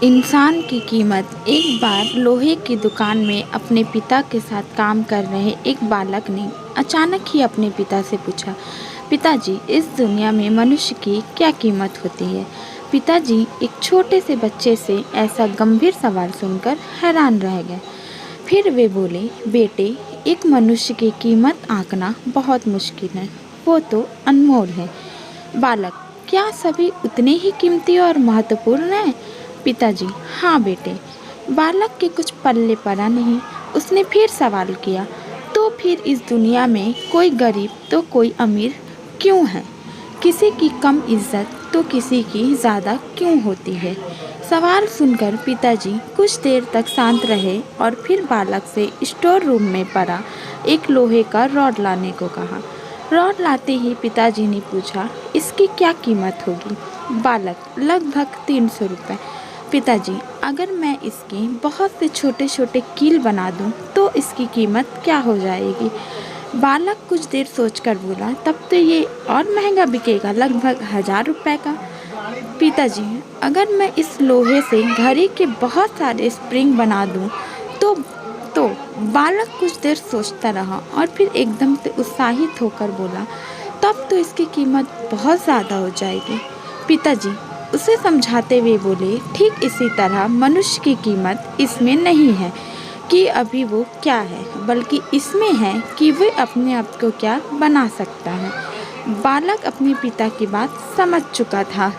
इंसान की कीमत। एक बार लोहे की दुकान में अपने पिता के साथ काम कर रहे एक बालक ने अचानक ही अपने पिता से पूछा, पिताजी, इस दुनिया में मनुष्य की क्या कीमत होती है? पिताजी एक छोटे से बच्चे से ऐसा गंभीर सवाल सुनकर हैरान रह गए। फिर वे बोले, बेटे, एक मनुष्य की कीमत आंकना बहुत मुश्किल है, वो तो अनमोल है। बालक, क्या सभी उतने ही कीमती और महत्वपूर्ण हैं? पिताजी, हाँ बेटे। बालक के कुछ पल्ले पड़ा नहीं। उसने फिर सवाल किया, तो फिर इस दुनिया में कोई गरीब तो कोई अमीर क्यों है? किसी की कम इज्जत तो किसी की ज़्यादा क्यों होती है? सवाल सुनकर पिताजी कुछ देर तक शांत रहे और फिर बालक से स्टोर रूम में पड़ा एक लोहे का रॉड लाने को कहा। रॉड लाते ही पिताजी ने पूछा, इसकी क्या कीमत होगी? बालक, लगभग 300 रुपये। पिताजी, अगर मैं इसके बहुत से छोटे छोटे कील बना दूं तो इसकी कीमत क्या हो जाएगी? बालक कुछ देर सोचकर बोला, तब तो ये और महंगा बिकेगा, लगभग 1000 रुपये का। पिताजी, अगर मैं इस लोहे से घड़ी के बहुत सारे स्प्रिंग बना दूं तो तो बालक कुछ देर सोचता रहा और फिर एकदम से उत्साहित होकर बोला, तब तो इसकी कीमत बहुत ज़्यादा हो जाएगी। पिताजी उसे समझाते हुए बोले, ठीक इसी तरह मनुष्य की कीमत इसमें नहीं है कि अभी वो क्या है, बल्कि इसमें है कि वह अपने आप को क्या बना सकता है। बालक अपने पिता की बात समझ चुका था।